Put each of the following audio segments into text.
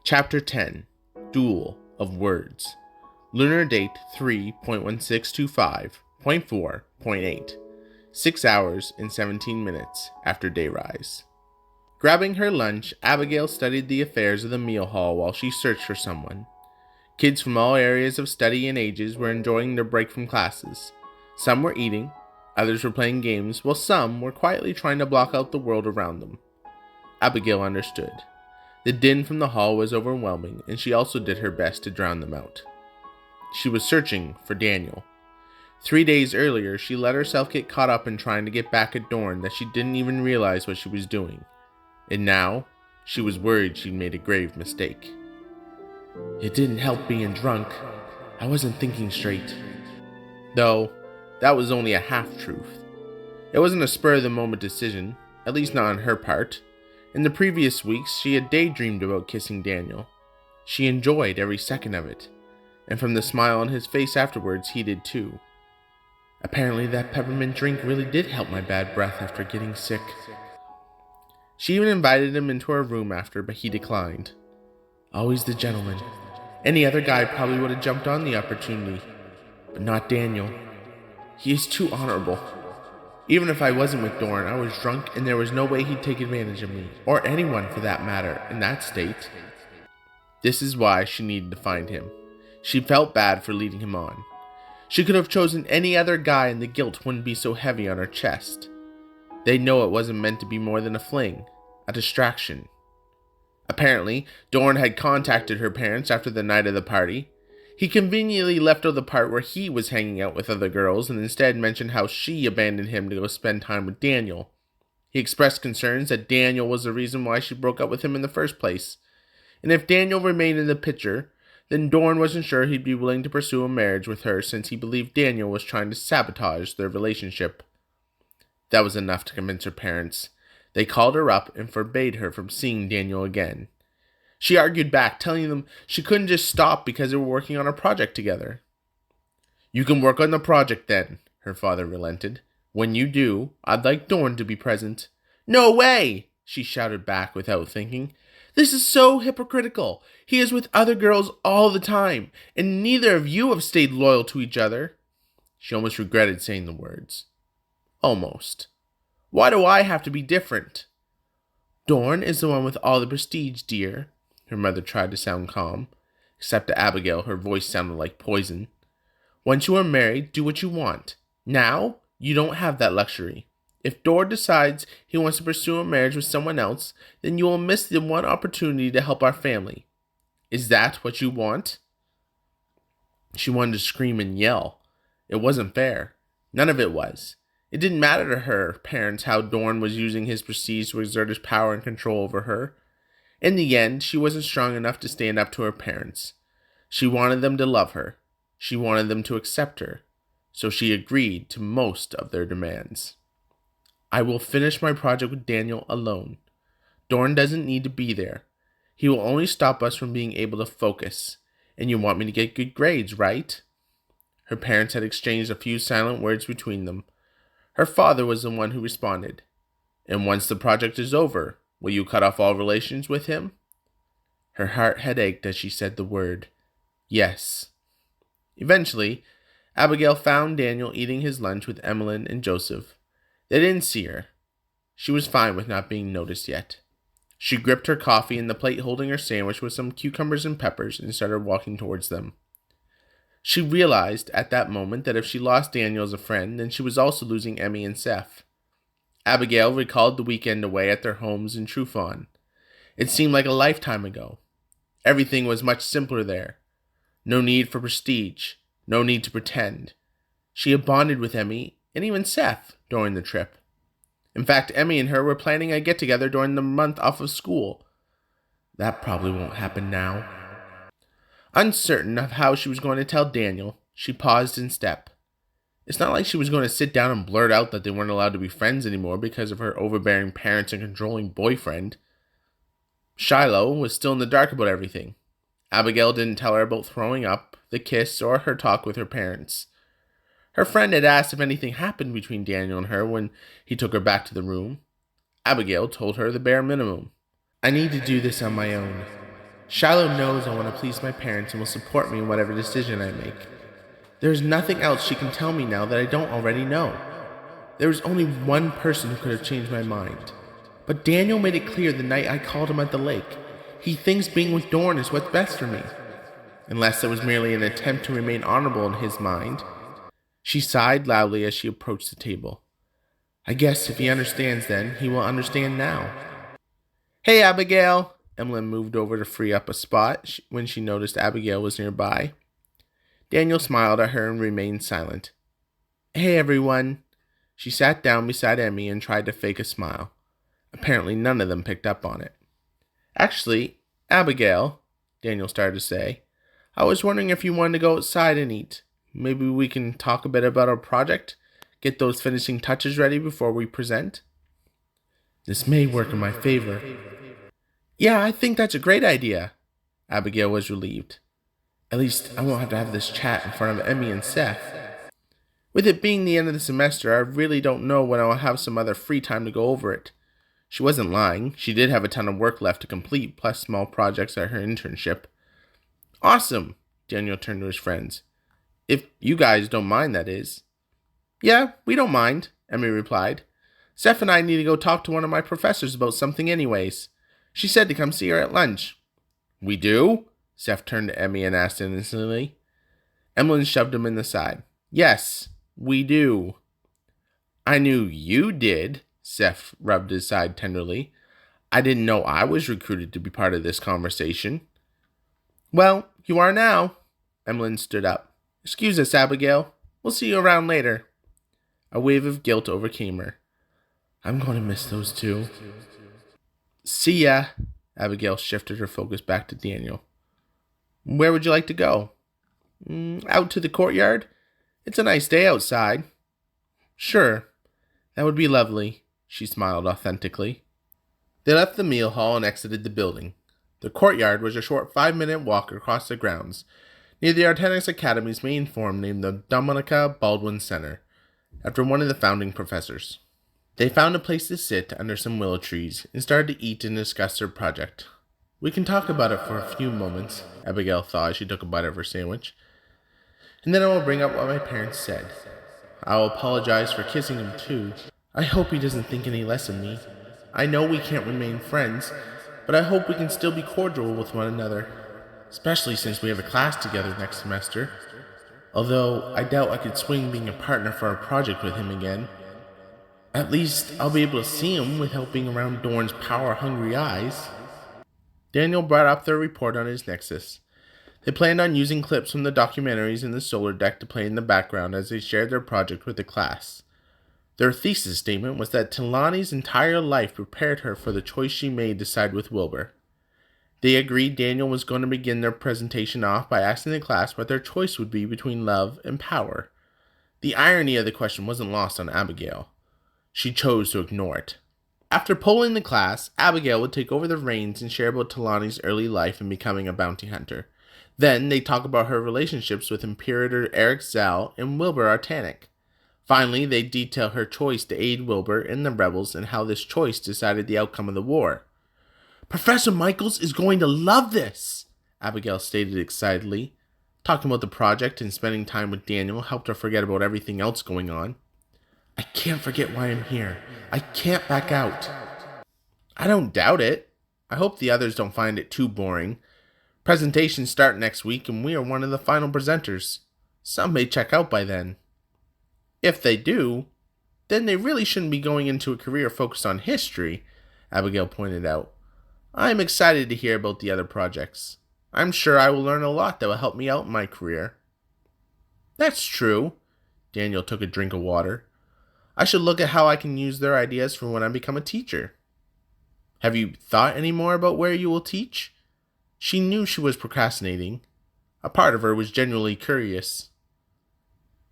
Chapter 10, Duel of Words. Lunar date 3.1625.4.8. 6 hours and 17 minutes after dayrise. Grabbing her lunch, Abigale studied the affairs of the meal hall while she searched for someone. Kids from all areas of study and ages were enjoying their break from classes. Some were eating, others were playing games, while some were quietly trying to block out the world around them. Abigale understood. The din from the hall was overwhelming, and she also did her best to drown them out. She was searching for Daniel. 3 days earlier, she let herself get caught up in trying to get back at Dorn that she didn't even realize what she was doing. And now, she was worried she'd made a grave mistake. It didn't help being drunk. I wasn't thinking straight. Though, that was only a half-truth. It wasn't a spur-of-the-moment decision, at least not on her part. In the previous weeks, she had daydreamed about kissing Daniel. She enjoyed every second of it, and from the smile on his face afterwards, he did too. Apparently that peppermint drink really did help my bad breath after getting sick. She even invited him into her room after, but he declined. Always the gentleman. Any other guy probably would have jumped on the opportunity, but not Daniel. He is too honorable. Even if I wasn't with Dorn, I was drunk and there was no way he'd take advantage of me, or anyone for that matter, in that state. This is why she needed to find him. She felt bad for leading him on. She could have chosen any other guy and the guilt wouldn't be so heavy on her chest. They'd know it wasn't meant to be more than a fling, a distraction. Apparently, Dorn had contacted her parents after the night of the party. He conveniently left out the part where he was hanging out with other girls and instead mentioned how she abandoned him to go spend time with Daniel. He expressed concerns that Daniel was the reason why she broke up with him in the first place. And if Daniel remained in the picture, then Dorn wasn't sure he'd be willing to pursue a marriage with her since he believed Daniel was trying to sabotage their relationship. That was enough to convince her parents. They called her up and forbade her from seeing Daniel again. She argued back, telling them she couldn't just stop because they were working on a project together. You can work on the project then, her father relented. When you do, I'd like Dorn to be present. No way, she shouted back without thinking. This is so hypocritical. He is with other girls all the time, and neither of you have stayed loyal to each other. She almost regretted saying the words. Almost. Why do I have to be different? Dorn is the one with all the prestige, dear. Her mother tried to sound calm. Except to Abigale, her voice sounded like poison. Once you are married, do what you want. Now, you don't have that luxury. If Dorn decides he wants to pursue a marriage with someone else, then you will miss the one opportunity to help our family. Is that what you want? She wanted to scream and yell. It wasn't fair. None of it was. It didn't matter to her parents how Dorn was using his prestige to exert his power and control over her. In the end, she wasn't strong enough to stand up to her parents. She wanted them to love her. She wanted them to accept her. So she agreed to most of their demands. I will finish my project with Daniel alone. Dorn doesn't need to be there. He will only stop us from being able to focus. And you want me to get good grades, right? Her parents had exchanged a few silent words between them. Her father was the one who responded. And once the project is over, will you cut off all relations with him? Her heart had ached as she said the word, yes. Eventually, Abigale found Daniel eating his lunch with Emmeline and Joseph. They didn't see her. She was fine with not being noticed yet. She gripped her coffee and the plate holding her sandwich with some cucumbers and peppers and started walking towards them. She realized at that moment that if she lost Daniel as a friend, then she was also losing Emmy and Seth. Abigale recalled the weekend away at their homes in Truffaut. It seemed like a lifetime ago. Everything was much simpler there. No need for prestige. No need to pretend. She had bonded with Emmy and even Seth during the trip. In fact, Emmy and her were planning a get-together during the month off of school. That probably won't happen now. Uncertain of how she was going to tell Daniel, she paused in step. It's not like she was going to sit down and blurt out that they weren't allowed to be friends anymore because of her overbearing parents and controlling boyfriend. Shyloe was still in the dark about everything. Abigale didn't tell her about throwing up, the kiss, or her talk with her parents. Her friend had asked if anything happened between Daniel and her when he took her back to the room. Abigale told her the bare minimum. I need to do this on my own. Shyloe knows I want to please my parents and will support me in whatever decision I make. There is nothing else she can tell me now that I don't already know. There was only one person who could have changed my mind. But Daniel made it clear the night I called him at the lake. He thinks being with Dorn is what's best for me. Unless it was merely an attempt to remain honorable in his mind. She sighed loudly as she approached the table. I guess if he understands then, he will understand now. Hey, Abigale! Emmeline moved over to free up a spot when she noticed Abigale was nearby. Daniel smiled at her and remained silent. Hey, everyone. She sat down beside Emmy and tried to fake a smile. Apparently none of them picked up on it. Actually, Abigale, Daniel started to say, I was wondering if you wanted to go outside and eat. Maybe we can talk a bit about our project, get those finishing touches ready before we present. This may work in my favor. Yeah, I think that's a great idea. Abigale was relieved. At least I won't have to have this chat in front of Emmy and Seth. With it being the end of the semester, I really don't know when I'll have some other free time to go over it. She wasn't lying. She did have a ton of work left to complete, plus small projects at her internship. Awesome, Daniel turned to his friends. If you guys don't mind, that is. Yeah, we don't mind, Emmy replied. Seth and I need to go talk to one of my professors about something anyways. She said to come see her at lunch. We do? Seth turned to Emmy and asked innocently. Emmeline shoved him in the side. Yes, we do. I knew you did, Seth rubbed his side tenderly. I didn't know I was recruited to be part of this conversation. Well, you are now. Emmeline stood up. Excuse us, Abigale. We'll see you around later. A wave of guilt overcame her. I'm going to miss those two. See ya. Abigale shifted her focus back to Daniel. Where would you like to go? Out to the courtyard? It's a nice day outside. Sure. That would be lovely. She smiled authentically. They left the meal hall and exited the building. The courtyard was a short 5-minute walk across the grounds, near the Artanikst Academy's main forum named the Dominica Baldwin Center, after one of the founding professors. They found a place to sit under some willow trees and started to eat and discuss their project. We can talk about it for a few moments, Abigale thought as she took a bite of her sandwich. And then I will bring up what my parents said. I will apologize for kissing him too. I hope he doesn't think any less of me. I know we can't remain friends, but I hope we can still be cordial with one another, especially since we have a class together next semester. Although I doubt I could swing being a partner for our project with him again. At least I'll be able to see him without being around Dorn's power-hungry eyes. Daniel brought up their report on his Nexus. They planned on using clips from the documentaries in the solar deck to play in the background as they shared their project with the class. Their thesis statement was that Talani's entire life prepared her for the choice she made to side with Wilbur. They agreed Daniel was going to begin their presentation off by asking the class what their choice would be between love and power. The irony of the question wasn't lost on Abigale. She chose to ignore it. After polling the class, Abigale would take over the reins and share about Talani's early life in becoming a bounty hunter. Then they'd talk about her relationships with Imperator Areyx and Wilbur Artanikst. Finally, they'd detail her choice to aid Wilbur and the rebels and how this choice decided the outcome of the war. Professor Michaels is going to love this, Abigale stated excitedly. Talking about the project and spending time with Daniel helped her forget about everything else going on. I can't forget why I'm here. I can't back out. I don't doubt it. I hope the others don't find it too boring. Presentations start next week and we are one of the final presenters. Some may check out by then. If they do, then they really shouldn't be going into a career focused on history, Abigale pointed out. I am excited to hear about the other projects. I'm sure I will learn a lot that will help me out in my career. That's true. Daniel took a drink of water. I should look at how I can use their ideas for when I become a teacher. Have you thought any more about where you will teach? She knew she was procrastinating. A part of her was genuinely curious.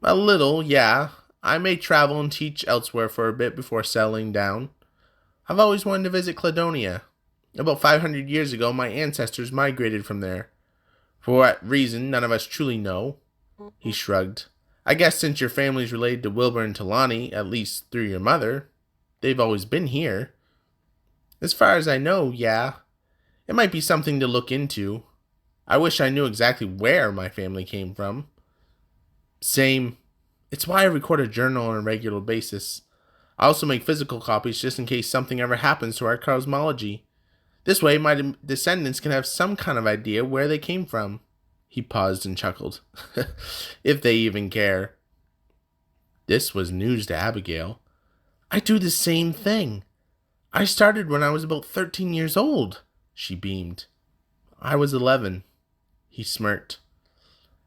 A little, yeah. I may travel and teach elsewhere for a bit before settling down. I've always wanted to visit Cladonia. About 500 years ago, my ancestors migrated from there. For what reason, none of us truly know. He shrugged. I guess since your family's related to Wilbur and Talani, at least through your mother, they've always been here. As far as I know, yeah. It might be something to look into. I wish I knew exactly where my family came from. Same. It's why I record a journal on a regular basis. I also make physical copies just in case something ever happens to our cosmology. This way, my descendants can have some kind of idea where they came from. He paused and chuckled. If they even care. This was news to Abigale. I do the same thing. I started when I was about 13 years old, she beamed. I was 11. He smirked.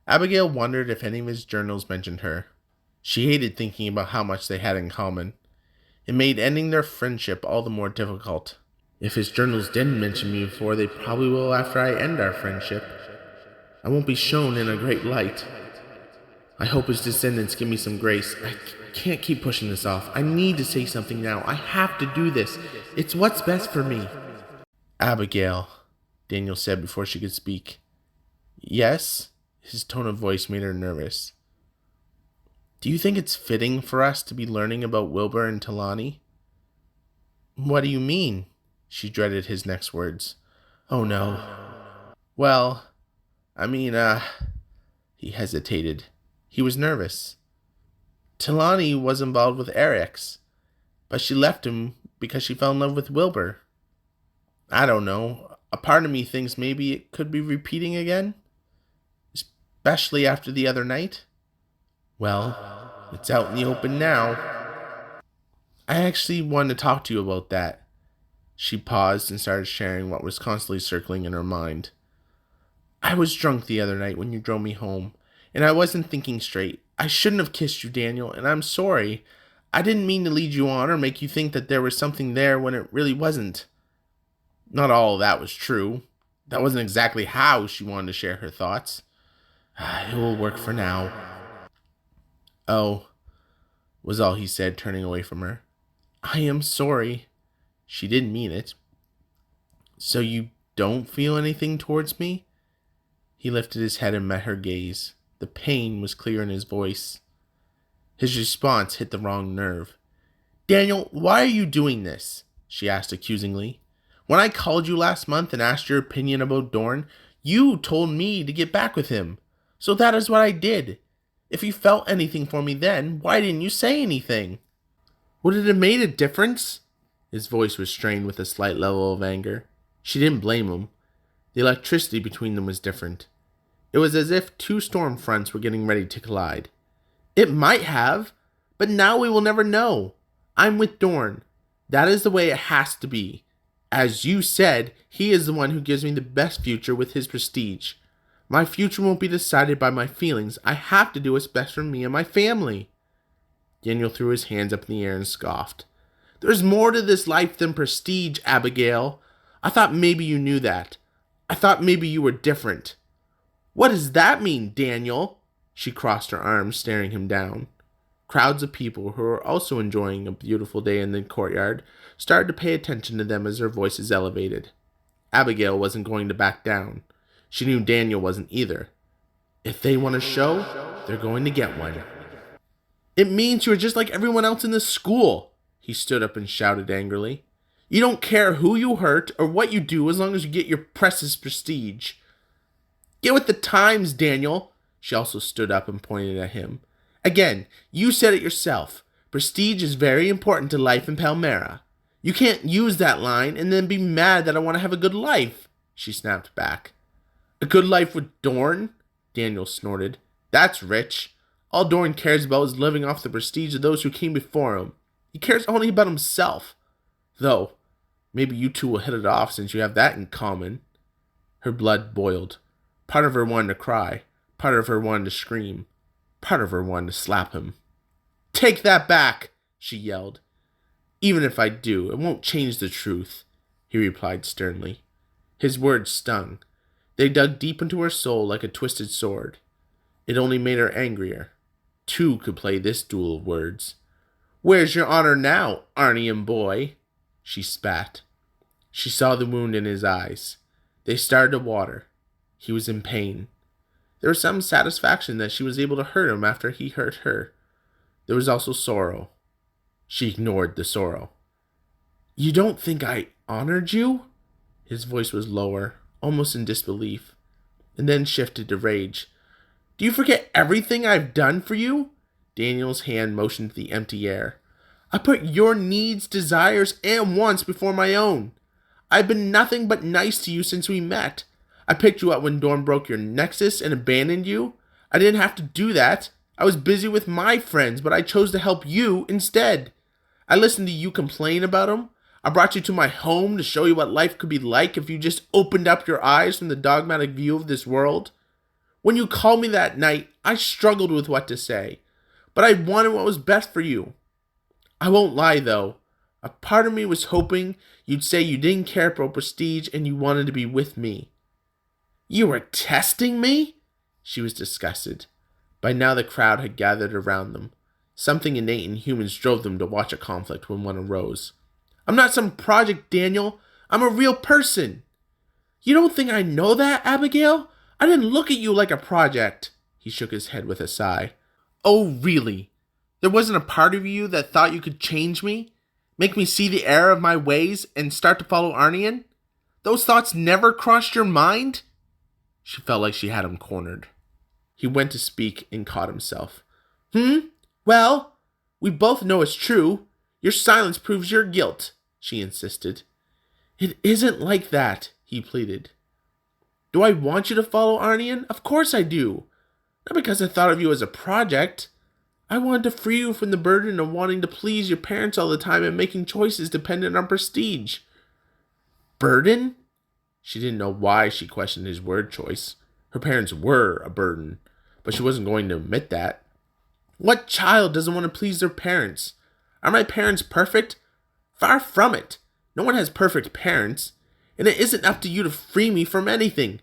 Abigale wondered if any of his journals mentioned her. She hated thinking about how much they had in common. It made ending their friendship all the more difficult. If his journals didn't mention me before, they probably will after I end our friendship. I won't be shown in a great light. I hope his descendants give me some grace. I can't keep pushing this off. I need to say something now. I have to do this. It's what's best for me. Abigale, Daniel said before she could speak. Yes? His tone of voice made her nervous. Do you think it's fitting for us to be learning about Wilbur and Tallon? What do you mean? She dreaded his next words. Oh no. Well, he hesitated. He was nervous. Tallon was involved with Areyx, but she left him because she fell in love with Wilbur. I don't know. A part of me thinks maybe it could be repeating again, especially after the other night. Well, it's out in the open now. I actually wanted to talk to you about that. She paused and started sharing what was constantly circling in her mind. I was drunk the other night when you drove me home, and I wasn't thinking straight. I shouldn't have kissed you, Daniel, and I'm sorry. I didn't mean to lead you on or make you think that there was something there when it really wasn't. Not all of that was true. That wasn't exactly how she wanted to share her thoughts. It will work for now. Oh, was all he said, turning away from her. I am sorry. She didn't mean it. So you don't feel anything towards me? He lifted his head and met her gaze. The pain was clear in his voice. His response hit the wrong nerve. Daniel, why are you doing this? She asked accusingly. When I called you last month and asked your opinion about Dorn, you told me to get back with him. So that is what I did. If you felt anything for me then, why didn't you say anything? Would it have made a difference? His voice was strained with a slight level of anger. She didn't blame him. The electricity between them was different. It was as if two storm fronts were getting ready to collide. It might have, but now we will never know. I'm with Dorn. That is the way it has to be. As you said, he is the one who gives me the best future with his prestige. My future won't be decided by my feelings. I have to do what's best for me and my family. Daniel threw his hands up in the air and scoffed. There's more to this life than prestige, Abigale. I thought maybe you knew that. I thought maybe you were different. What does that mean, Daniel? She crossed her arms, staring him down. Crowds of people who were also enjoying a beautiful day in the courtyard started to pay attention to them as their voices elevated. Abigale wasn't going to back down. She knew Daniel wasn't either. If they want a show, they're going to get one. It means you're just like everyone else in this school, he stood up and shouted angrily. You don't care who you hurt or what you do as long as you get your precious prestige. Get with the times, Daniel. She also stood up and pointed at him. Again, you said it yourself. Prestige is very important to life in Palmara. You can't use that line and then be mad that I want to have a good life, she snapped back. A good life with Dorn? Daniel snorted. That's rich. All Dorn cares about is living off the prestige of those who came before him. He cares only about himself. Though, maybe you two will hit it off since you have that in common. Her blood boiled. Part of her wanted to cry. Part of her wanted to scream. Part of her wanted to slap him. Take that back, she yelled. Even if I do, it won't change the truth, he replied sternly. His words stung. They dug deep into her soul like a twisted sword. It only made her angrier. Two could play this duel of words. Where's your honor now, Arnion boy? She spat. She saw the wound in his eyes. They started to water. He was in pain. There was some satisfaction that she was able to hurt him after he hurt her. There was also sorrow. She ignored the sorrow. You don't think I honored you? His voice was lower, almost in disbelief, and then shifted to rage. Do you forget everything I've done for you? Daniel's hand motioned to the empty air. I put your needs, desires, and wants before my own. I've been nothing but nice to you since we met. I picked you up when Dorn broke your nexus and abandoned you. I didn't have to do that. I was busy with my friends, but I chose to help you instead. I listened to you complain about them. I brought you to my home to show you what life could be like if you just opened up your eyes from the dogmatic view of this world. When you called me that night, I struggled with what to say, but I wanted what was best for you. I won't lie, though. A part of me was hoping you'd say you didn't care about prestige and you wanted to be with me. You were testing me? She was disgusted. By now the crowd had gathered around them. Something innate in humans drove them to watch a conflict when one arose. I'm not some project, Daniel. I'm a real person. You don't think I know that, Abigale? I didn't look at you like a project. He shook his head with a sigh. Oh, really? There wasn't a part of you that thought you could change me? Make me see the error of my ways and start to follow Arnion? Those thoughts never crossed your mind? She felt like she had him cornered. He went to speak and caught himself. Well, we both know it's true. Your silence proves your guilt, she insisted. It isn't like that, he pleaded. Do I want you to follow Arnion? Of course I do. Not because I thought of you as a project. I wanted to free you from the burden of wanting to please your parents all the time and making choices dependent on prestige. Burden? She didn't know why she questioned his word choice. Her parents were a burden, but she wasn't going to admit that. What child doesn't want to please their parents? Are my parents perfect? Far from it. No one has perfect parents, and it isn't up to you to free me from anything.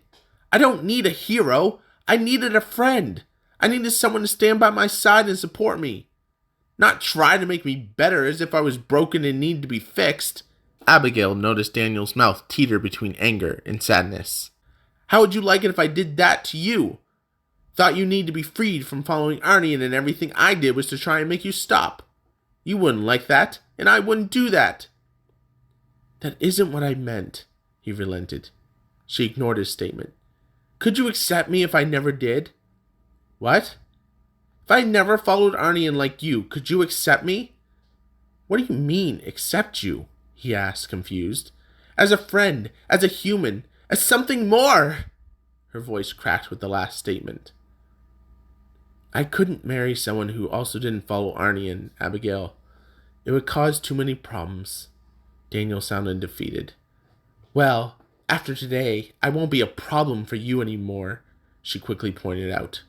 I don't need a hero. I needed a friend. I needed someone to stand by my side and support me. Not try to make me better as if I was broken and needed to be fixed. Abigale noticed Daniel's mouth teeter between anger and sadness. How would you like it if I did that to you? Thought you need to be freed from following Arnion and everything I did was to try and make you stop. You wouldn't like that, and I wouldn't do that. That isn't what I meant, he relented. She ignored his statement. Could you accept me if I never did? What? If I never followed Arnion like you, could you accept me? What do you mean, accept you? He asked, confused. As a friend, as a human, as something more. Her voice cracked with the last statement. I couldn't marry someone who also didn't follow Arnion, Abigale. It would cause too many problems. Daniel sounded defeated. Well, after today, I won't be a problem for you anymore, she quickly pointed out.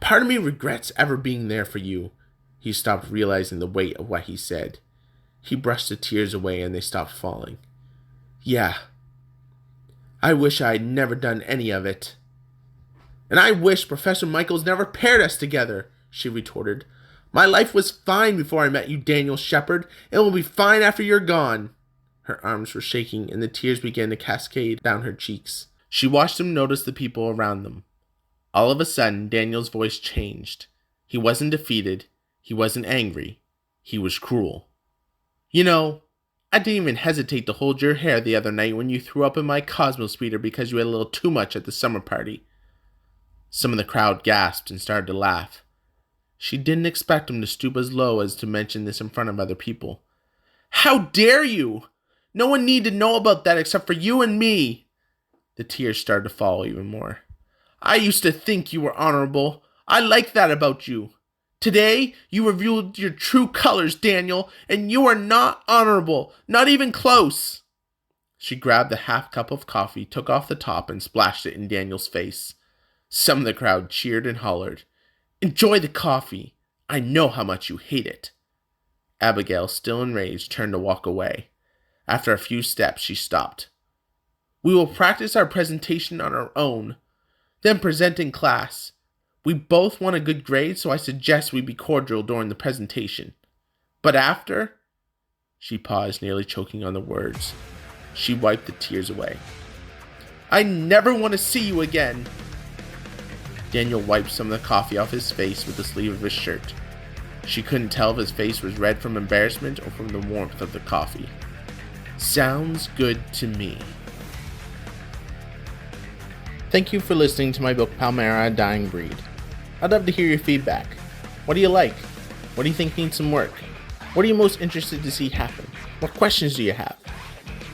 Part of me regrets ever being there for you. He stopped, realizing the weight of what he said. He brushed the tears away and they stopped falling. Yeah. I wish I had never done any of it. And I wish Professor Michaels never paired us together, she retorted. My life was fine before I met you, Daniel Sheppard. It will be fine after you're gone. Her arms were shaking and the tears began to cascade down her cheeks. She watched him notice the people around them. All of a sudden, Daniel's voice changed. He wasn't defeated. He wasn't angry. He was cruel. You know, I didn't even hesitate to hold your hair the other night when you threw up in my Cosmospeeder because you had a little too much at the summer party. Some of the crowd gasped and started to laugh. She didn't expect him to stoop as low as to mention this in front of other people. How dare you! No one need to know about that except for you and me. The tears started to fall even more. I used to think you were honorable. I like that about you. Today, you revealed your true colors, Daniel, and you are not honorable, not even close. She grabbed the half cup of coffee, took off the top, and splashed it in Daniel's face. Some of the crowd cheered and hollered. Enjoy the coffee. I know how much you hate it. Abigale, still enraged, turned to walk away. After a few steps, she stopped. We will practice our presentation on our own, then present in class. We both want a good grade, so I suggest we be cordial during the presentation. But after... She paused, nearly choking on the words. She wiped the tears away. I never want to see you again. Daniel wiped some of the coffee off his face with the sleeve of his shirt. She couldn't tell if his face was red from embarrassment or from the warmth of the coffee. Sounds good to me. Thank you for listening to my book Palmara, A Dying Breed. I'd love to hear your feedback. What do you like? What do you think needs some work? What are you most interested to see happen? What questions do you have?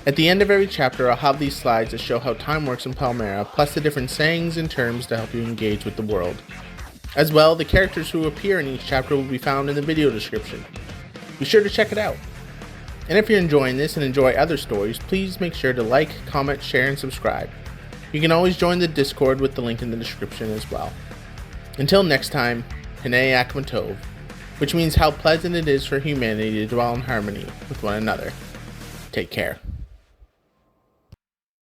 At the end of every chapter, I'll have these slides that show how time works in Palmara, plus the different sayings and terms to help you engage with the world. As well, the characters who appear in each chapter will be found in the video description. Be sure to check it out. And if you're enjoying this and enjoy other stories, please make sure to like, comment, share, and subscribe. You can always join the Discord with the link in the description as well. Until next time, Hinei Akmatov, which means how pleasant it is for humanity to dwell in harmony with one another. Take care.